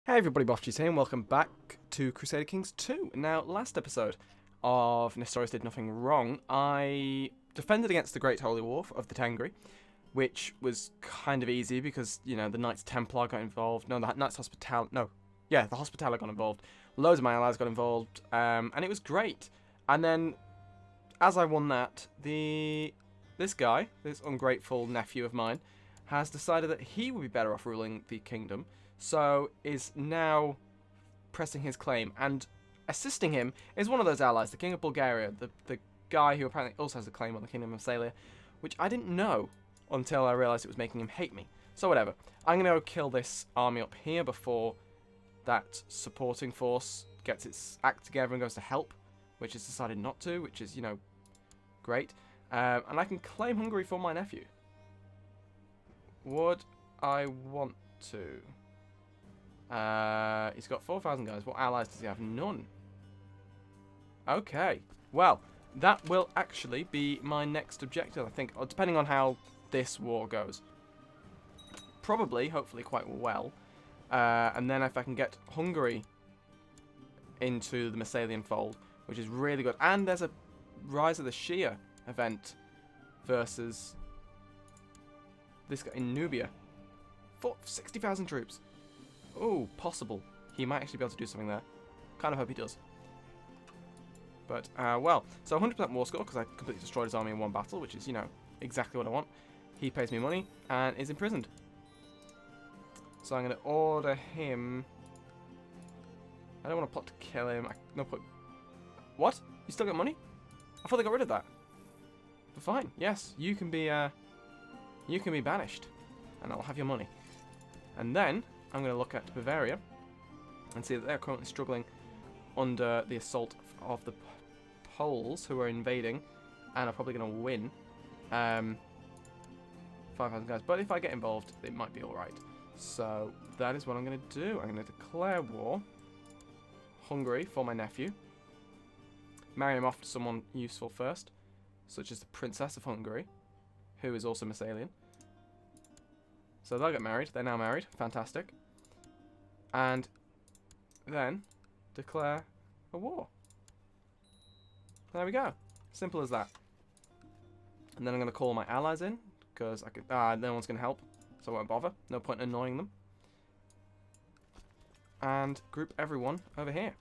Hey everybody, Bofchies here, and welcome back to Crusader Kings 2. Now, last episode of Nestorius Did Nothing Wrong, I defended against the Great Holy War of the Tengri, which was kind of easy because, you know, the Knights Templar got involved. No, the Knights Hospitaller, the Hospitaller got involved. Loads of my allies got involved, and it was great. And then, as I won that, this guy, this ungrateful nephew of mine, has decided that he would be better off ruling the kingdom. So is now pressing his claim, and assisting him is one of those allies, the King of Bulgaria, the guy who apparently also has a claim on the Kingdom of Massalia, which I didn't know until I realised it was making him hate me. So whatever, I'm going to go kill this army up here before that supporting force gets its act together and goes to help, which it's decided not to, which is, you know, great. And I can claim Hungary for my nephew. Would I want to? He's got 4,000 guys. What allies does he have? None. Okay. Well, that will actually be my next objective, I think, depending on how this war goes. Probably, hopefully, quite well. And then if I can get Hungary into the Massalian fold, which is really good. And there's a Rise of the Shia event versus this guy in Nubia. 60,000 troops. Oh, possible. He might actually be able to do something there. Kind of hope he does. But, well, so 100% war score, because I completely destroyed his army in one battle, which is, you know, exactly what I want. He pays me money, and is imprisoned. So I'm going to order him... I don't want to plot to kill him. No point. What? You still got money? I thought they got rid of that. But fine, yes, you can be banished. And I'll have your money. And then... I'm going to look at Bavaria and see that they're currently struggling under the assault of the Poles, who are invading and are probably going to win 5,000 guys. But if I get involved, it might be alright. So that is what I'm going to do. I'm going to declare war. Hungary for my nephew. Marry him off to someone useful first, such as the Princess of Hungary, who is also Massalian. So they'll get married. They're now married. Fantastic. And then declare a war. There we go. Simple as that. And then I'm going to call my allies in, because I could, no one's going to help, so I won't bother. No point in annoying them. And group everyone over here.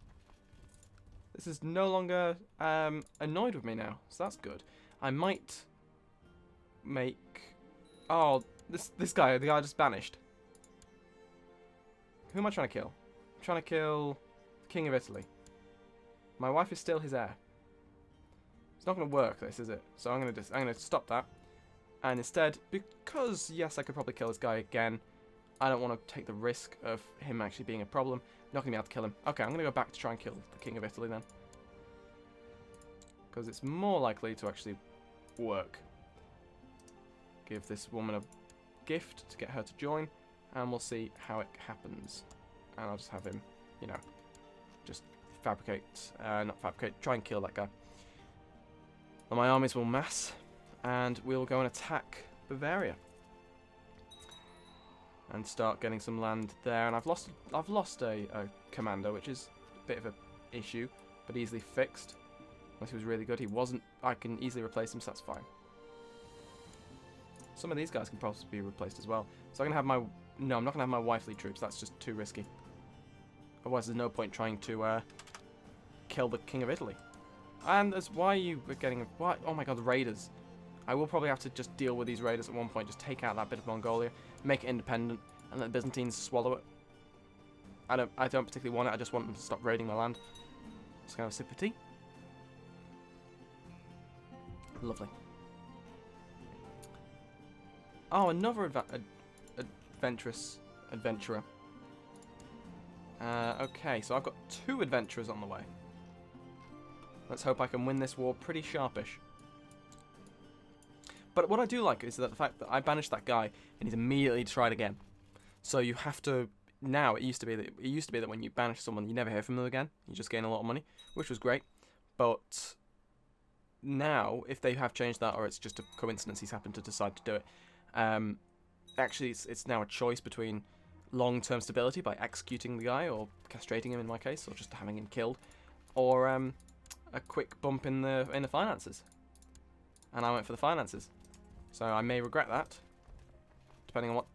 This is no longer annoyed with me now, so that's good. I might make... Oh... This guy, the guy I just banished. Who am I trying to kill? I'm trying to kill the King of Italy. My wife is still his heir. It's not going to work, this, is it? So I'm going to stop that. And instead, because yes, I could probably kill this guy again, I don't want to take the risk of him actually being a problem. I'm not going to be able to kill him. Okay, I'm going to go back to try and kill the King of Italy then, because it's more likely to actually work. Give this woman a gift to get her to join, and we'll see how it happens. And I'll just have him, you know, just fabricate, not fabricate, try and kill that guy. And my armies will mass, and we'll go and attack Bavaria and start getting some land there. And I've lost a commander, which is a bit of an issue, but easily fixed. Unless he was really good, he wasn't. I can easily replace him, so that's fine. Some of these guys can possibly be replaced as well. So I'm going to have my... No, I'm not going to have my wifely troops. That's just too risky. Otherwise, there's no point trying to kill the King of Italy. And that's why you were getting... Why? Oh my god, the raiders. I will probably have to just deal with these raiders at one point. Just take out that bit of Mongolia. Make it independent. And let the Byzantines swallow it. I don't particularly want it. I just want them to stop raiding my land. Just going to have a sip of tea. Lovely. Oh, another adventurous adventurer. Okay, so I've got 2 adventurers on the way. Let's hope I can win this war pretty sharpish. But what I do like is that the fact that I banished that guy and he's immediately tried again. So you have to... Now, it used to be that when you banish someone, you never hear from them again. You just gain a lot of money, which was great. But now, if they have changed that, or it's just a coincidence he's happened to decide to do it, actually, it's now a choice between long-term stability by executing the guy or castrating him in my case, or just having him killed, or a quick bump in the finances. And I went for the finances, so I may regret that, depending on what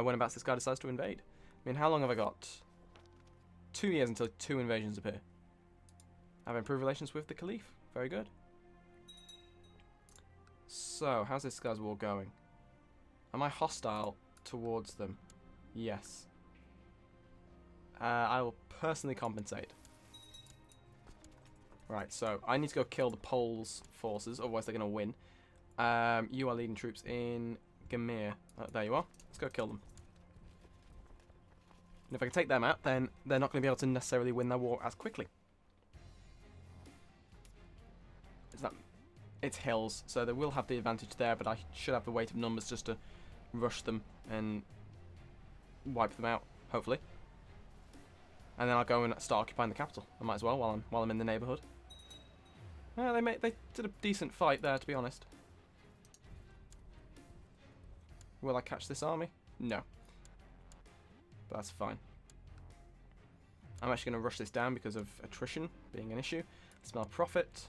whenabouts this guy decides to invade. I mean, how long have I got? 2 years until 2 invasions appear. I've improved relations with the Caliph. Very good. So, how's this guy's war going? Am I hostile towards them? Yes. I will personally compensate. Right, so I need to go kill the Poles' forces, otherwise they're going to win. You are leading troops in Gamir. There you are. Let's go kill them. And if I can take them out, then they're not going to be able to necessarily win their war as quickly. It's hills, so they will have the advantage there, but I should have the weight of numbers just to rush them and wipe them out, hopefully. And then I'll go and start occupying the capital. I might as well while I'm in the neighbourhood. Yeah, they did a decent fight there, to be honest. Will I catch this army? No. But that's fine. I'm actually going to rush this down because of attrition being an issue. Smell profit.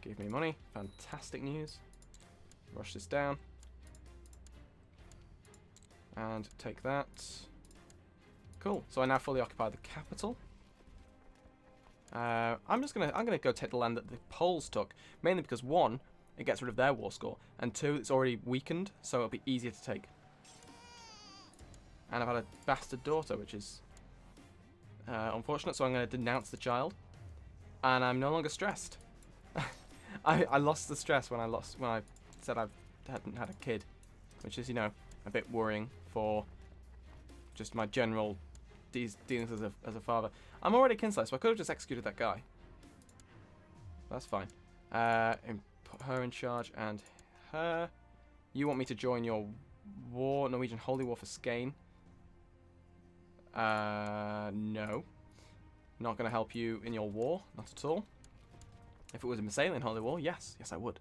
Give me money. Fantastic news. Rush this down. And take that. Cool. So I now fully occupy the capital. I'm gonna go take the land that the Poles took, mainly because 1, it gets rid of their war score, and 2, it's already weakened, so it'll be easier to take. And I've had a bastard daughter, which is unfortunate, so I'm going to denounce the child. And I'm no longer stressed. I lost the stress when I said I hadn't had a kid, which is, you know, a bit worrying for just my general dealings as a father. I'm already kinsley, so I could have just executed that guy. That's fine. Put her in charge, and her. You want me to join your war, Norwegian Holy War for Skane? No. Not going to help you in your war, not at all. If it was a Masalian Holy War, yes I would.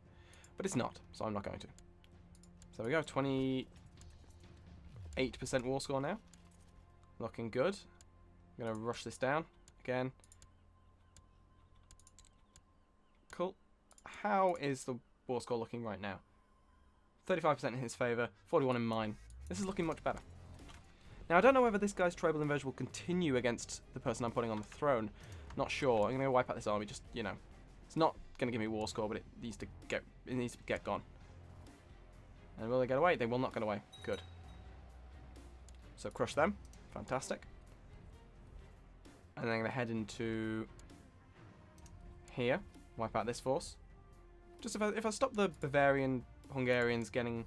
But it's not, so I'm not going to. So we go, 28% war score now. Looking good. I'm going to rush this down again. Cool. How is the war score looking right now? 35% in his favour, 41 in mine. This is looking much better. Now, I don't know whether this guy's tribal invasion will continue against the person I'm putting on the throne. Not sure. I'm going to wipe out this army, just, you know. It's not going to give me war score, but it needs to get gone. And will they get away? They will not get away. Good. So crush them. Fantastic. And then I'm going to head into here. Wipe out this force. Just if I stop the Bavarian Hungarians getting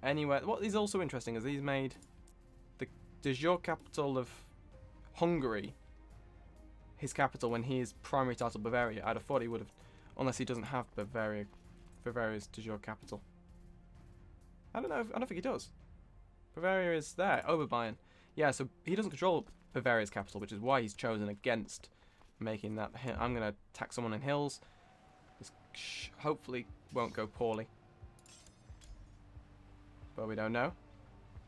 anywhere. What is also interesting is he's made the de jure capital of Hungary his capital when he is primary title Bavaria. I'd have thought he would have, unless he doesn't have Bavaria's de jure capital. I don't think he does. Bavaria is there. Oberbayern. Yeah, so he doesn't control Bavaria's capital, which is why he's chosen against making that. I'm going to attack someone in hills. This hopefully won't go poorly. But we don't know.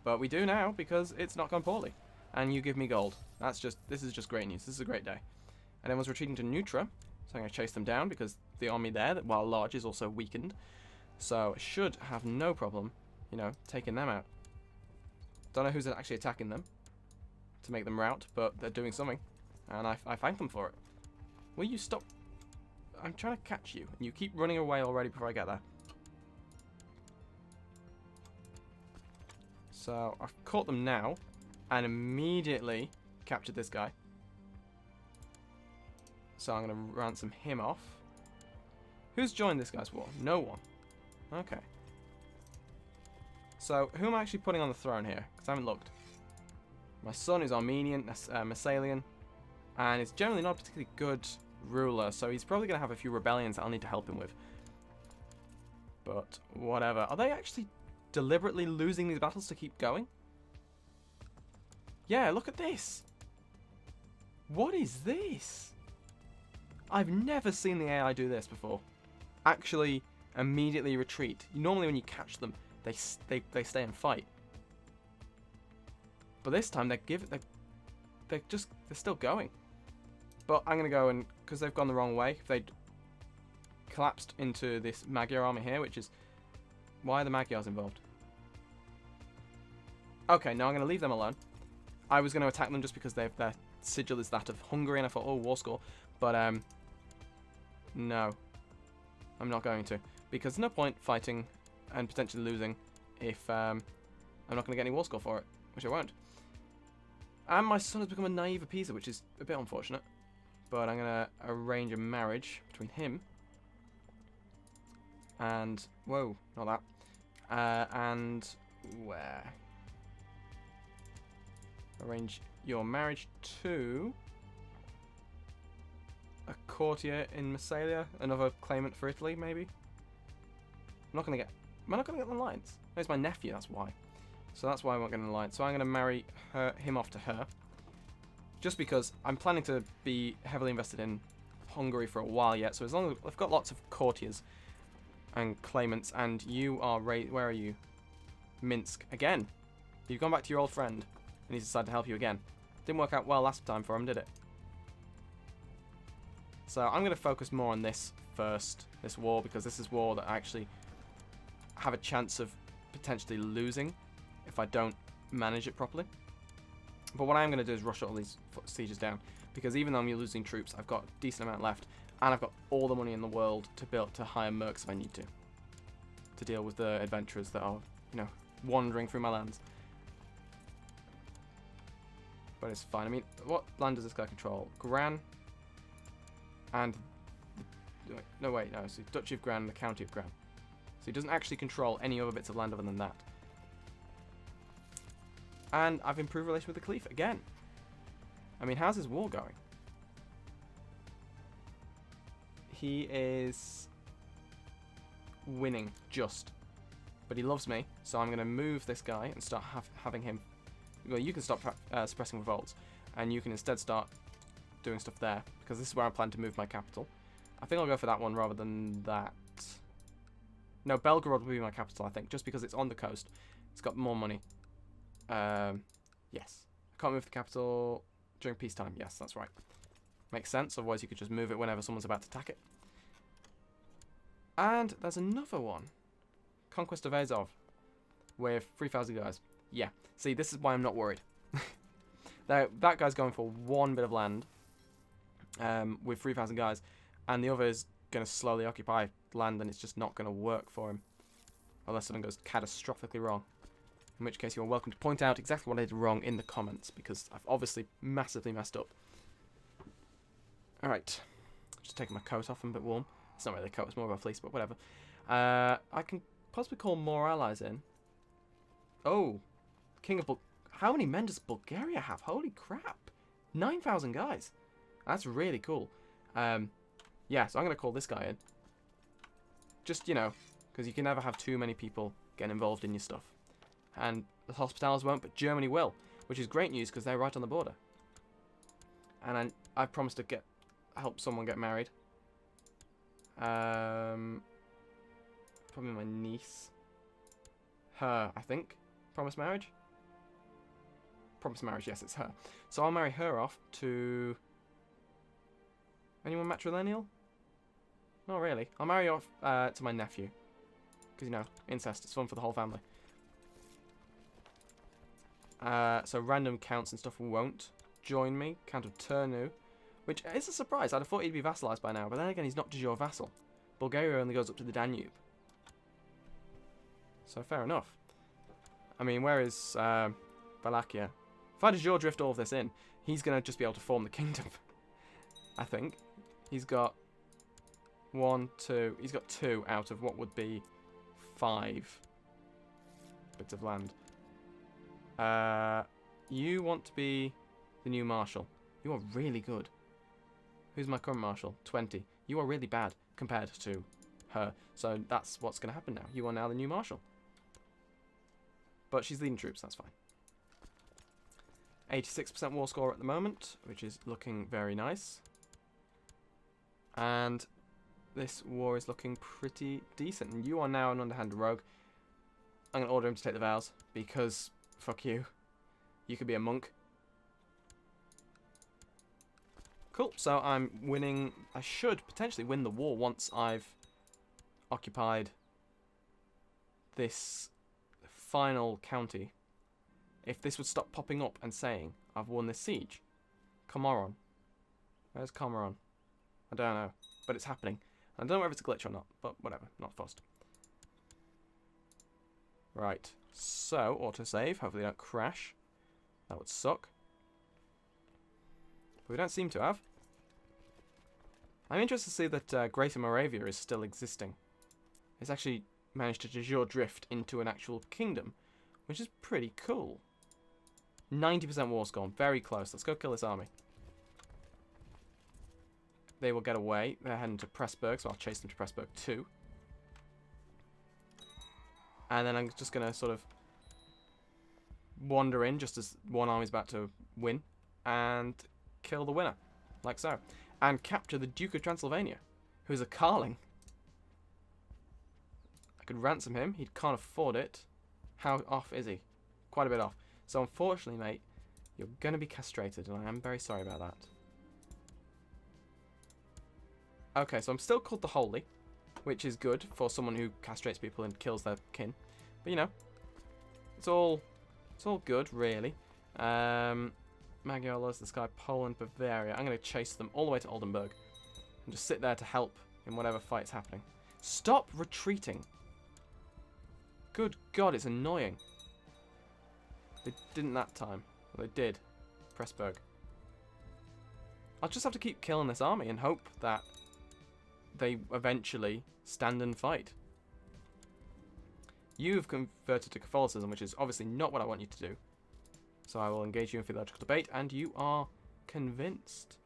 But we do now because it's not gone poorly. And you give me gold. This is just great news. This is a great day. And everyone's retreating to Nutra. So I'm going to chase them down because the army there, while large, is also weakened. So I should have no problem, you know, taking them out. Don't know who's actually attacking them to make them rout, but they're doing something. And I thank them for it. Will you stop? I'm trying to catch you. And you keep running away already before I get there. So I've caught them now. And immediately captured this guy. So I'm going to ransom him off. Who's joined this guy's war? No one. Okay. So who am I actually putting on the throne here? Because I haven't looked. My son is Armenian, Masalian. And is generally not a particularly good ruler. So he's probably going to have a few rebellions that I'll need to help him with. But whatever. Are they actually deliberately losing these battles to keep going? Yeah, look at this. What is this? I've never seen the AI do this before. Actually, immediately retreat. Normally when you catch them, they stay and fight. But this time they're still going. But I'm going to go and, because they've gone the wrong way, if they collapsed into this Magyar army here, which is, why are the Magyars involved? Okay, no, I'm going to leave them alone. I was going to attack them just because their sigil is that of Hungary, and I thought, oh, war score. But, no. I'm not going to. Because there's no point fighting and potentially losing if I'm not going to get any war score for it, which I won't. And my son has become a naive appeaser, which is a bit unfortunate. But I'm going to arrange a marriage between him and... Whoa, not that. And where? Arrange your marriage to a courtier in Massalia. Another claimant for Italy, maybe? I'm not going to get... Am I not going to get the alliance? No, it's my nephew, that's why. So that's why I'm not getting an alliance. So I'm going to marry him off to her. Just because I'm planning to be heavily invested in Hungary for a while yet. So as long as I've got lots of courtiers and claimants, and you are where are you? Minsk again. You've gone back to your old friend, and he's decided to help you again. Didn't work out well last time for him, did it? So I'm going to focus more on this first, this war, because this is war that I actually have a chance of potentially losing if I don't manage it properly. But what I'm going to do is rush all these sieges down, because even though I'm losing troops, I've got a decent amount left, and I've got all the money in the world to hire mercs if I need to deal with the adventurers that are, you know, wandering through my lands. But it's fine. I mean, what land does this guy control? Gran, and no, wait, no, it's the Duchy of Gran and the County of Gran. So he doesn't actually control any other bits of land other than that. And I've improved relations with the Caliph again. I mean, how's his war going? He is winning, just. But he loves me, so I'm going to move this guy and start having him... Well, you can stop suppressing revolts, and you can instead start doing stuff there, because this is where I plan to move my capital. I think I'll go for that one rather than that. No, Belgorod will be my capital, I think, just because it's on the coast. It's got more money. Yes. I can't move the capital during peacetime. Yes, that's right. Makes sense, otherwise you could just move it whenever someone's about to attack it. And there's another one. Conquest of Azov. With 3,000 guys. Yeah. See, this is why I'm not worried. That guy's going for one bit of land with 3,000 guys, and the other is going to slowly occupy land, and it's just not going to work for him. Unless something goes catastrophically wrong. In which case, you're welcome to point out exactly what I did wrong in the comments, because I've obviously massively messed up. Alright. Just taking my coat off, I'm a bit warm. It's not really a coat, it's more of a fleece, but whatever. I can possibly call more allies in. Oh. King of How many men does Bulgaria have? Holy crap. 9,000 guys. That's really cool. Yeah, so I'm going to call this guy in. Just, you know, because you can never have too many people getting involved in your stuff. And the Hospitallers won't, but Germany will, which is great news because they're right on the border. And I promised to help someone get married. Probably my niece. Her, I think. Promised marriage? Promised marriage, yes, it's her. So I'll marry her off to... Anyone matrilineal? Not really. I'll marry off to my nephew. Because, you know, incest, it's fun for the whole family. So random counts and stuff won't join me. Count of Turnu. Which is a surprise. I'd have thought he'd be vassalized by now. But then again, he's not just your vassal. Bulgaria only goes up to the Danube. So fair enough. I mean, where is Wallachia? If I just drift all of this in, he's going to just be able to form the kingdom. I think. He's got 1, 2. He's got 2 out of what would be 5 bits of land. You want to be the new marshal. You are really good. Who's my current marshal? 20. You are really bad compared to her. So that's what's going to happen now. You are now the new marshal. But she's leading troops, that's fine. 86% war score at the moment, which is looking very nice. And this war is looking pretty decent. And you are now an underhand rogue. I'm going to order him to take the vows, because fuck you. You could be a monk. Cool, so I'm winning. I should potentially win the war once I've occupied this final county. If this would stop popping up and saying, I've won this siege. Comoron. Where's Comoron? I don't know, but it's happening. I don't know if it's a glitch or not, but whatever, not fussed. Right, so, autosave, hopefully don't crash. That would suck. But we don't seem to have. I'm interested to see that Greater Moravia is still existing. It's actually managed to de jure drift into an actual kingdom, which is pretty cool. 90% war score, very close. Let's go kill this army. They will get away. They're heading to Pressburg, so I'll chase them to Pressburg too. And then I'm just going to sort of wander in just as one army's about to win and kill the winner, like so. And capture the Duke of Transylvania, who's a Carling. I could ransom him. He can't afford it. How off is he? Quite a bit off. So unfortunately, mate, you're going to be castrated, and I am very sorry about that. Okay, so I'm still called the Holy, which is good for someone who castrates people and kills their kin. But, you know, it's all good, really. Magyaros, this guy, Poland, Bavaria. I'm going to chase them all the way to Oldenburg and just sit there to help in whatever fight's happening. Stop retreating. Good God, it's annoying. They didn't that time. Well, they did. Pressburg. I'll just have to keep killing this army and hope that they eventually stand and fight. You've converted to Catholicism, which is obviously not what I want you to do. So I will engage you in theological debate, and you are convinced.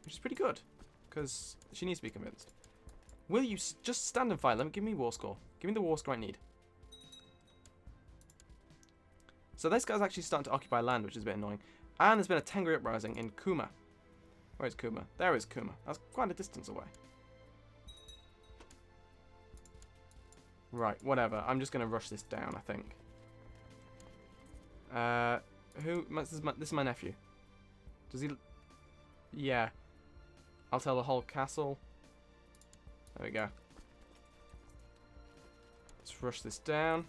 Which is pretty good, because she needs to be convinced. Will you just stand and fight? Give me war score. Give me the war score I need. So this guy's actually starting to occupy land, which is a bit annoying. And there's been a Tengri uprising in Kuma. Where is Kuma? There is Kuma. That's quite a distance away. Right, whatever. I'm just going to rush this down, I think. This is my nephew. Does he... Yeah. I'll tell the whole castle. There we go. Let's rush this down.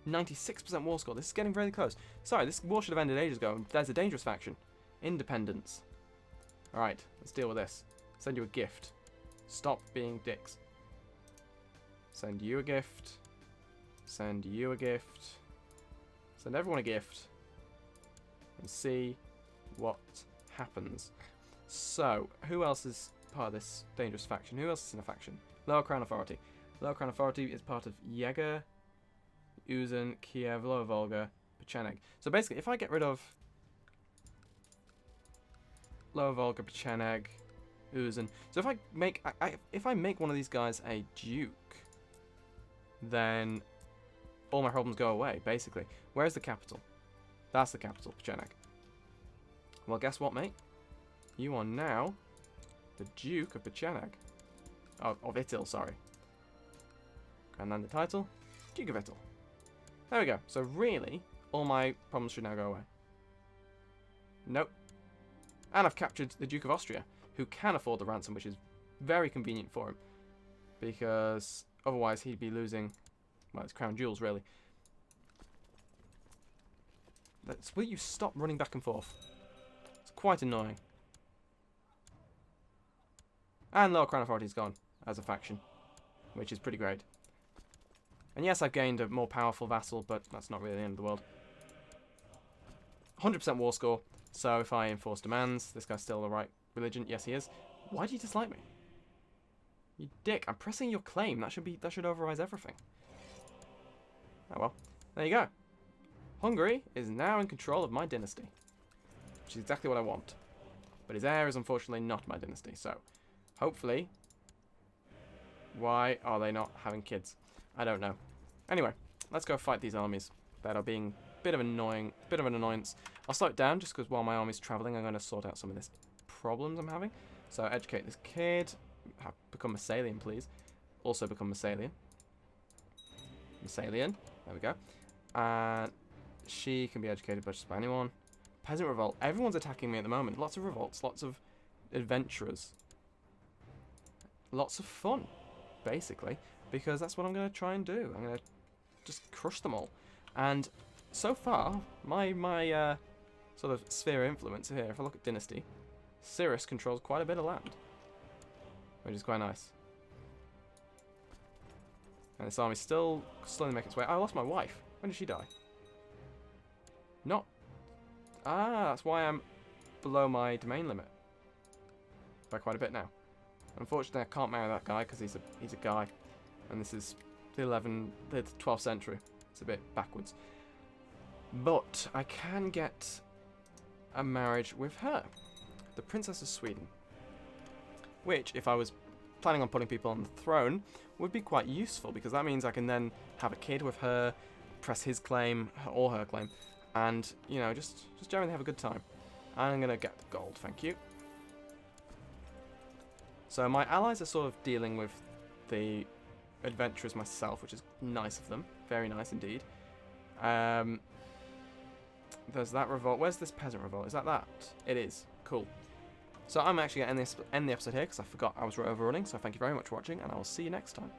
96% war score. This is getting really close. Sorry, this war should have ended ages ago. There's a dangerous faction. Independence. Alright, let's deal with this. Send you a gift. Stop being dicks. Send you a gift. Send you a gift. Send everyone a gift. And see what happens. So, who else is part of this dangerous faction? Who else is in a faction? Lower Crown Authority. Lower Crown Authority is part of Yega, Uzan, Kiev, Lower Volga, Pecheneg. So basically, if I get rid of Lower Volga, Pecheneg, Uzan. So if I make if I make one of these guys a duke, then all my problems go away, basically. Where's the capital? That's the capital, Pecheneg. Well, guess what, mate? You are now the Duke of Pecheneg. Of Itil, sorry. And then the title, Duke of Itil. There we go. So really, all my problems should now go away. Nope. And I've captured the Duke of Austria, who can afford the ransom, which is very convenient for him. Because otherwise he'd be losing, well, his crown jewels, really. Will you stop running back and forth? It's quite annoying. And Lower Crown Authority is gone as a faction, which is pretty great. And yes, I've gained a more powerful vassal, but that's not really the end of the world. 100% war score, so if I enforce demands, this guy's still the right religion. Yes, he is. Why do you dislike me? You dick. I'm pressing your claim. That should override everything. Oh well. There you go. Hungary is now in control of my dynasty, which is exactly what I want. But his heir is unfortunately not my dynasty, so hopefully... Why are they not having kids? I don't know. Anyway, let's go fight these armies that are being a bit of an annoyance. I'll slow it down just because while my army's travelling, I'm going to sort out some of this problems I'm having. So educate this kid. Become Massalian, please. Also become Massalian. Massalian. There we go. And she can be educated by just by anyone. Peasant revolt. Everyone's attacking me at the moment. Lots of revolts, lots of adventurers. Lots of fun, basically, because that's what I'm going to try and do. I'm going to just crush them all. And so far, my sort of sphere of influence here, if I look at dynasty, Cyrus controls quite a bit of land, which is quite nice. And this army's still slowly making its way. I lost my wife. When did she die? Not. Ah, that's why I'm below my domain limit by quite a bit now. Unfortunately, I can't marry that guy because he's a guy, and this is the 12th century. It's a bit backwards. But I can get a marriage with her, the Princess of Sweden, which, if I was planning on putting people on the throne, would be quite useful, because that means I can then have a kid with her, press his claim or her claim, and you know, just generally have a good time. I'm gonna get the gold, thank you. So my allies are sort of dealing with the adventurers myself, which is nice of them, very nice indeed. There's that revolt. Where's this peasant revolt? Is that? It is. Cool. So I'm actually going to end the episode here because I forgot I was overrunning. So thank you very much for watching, and I will see you next time.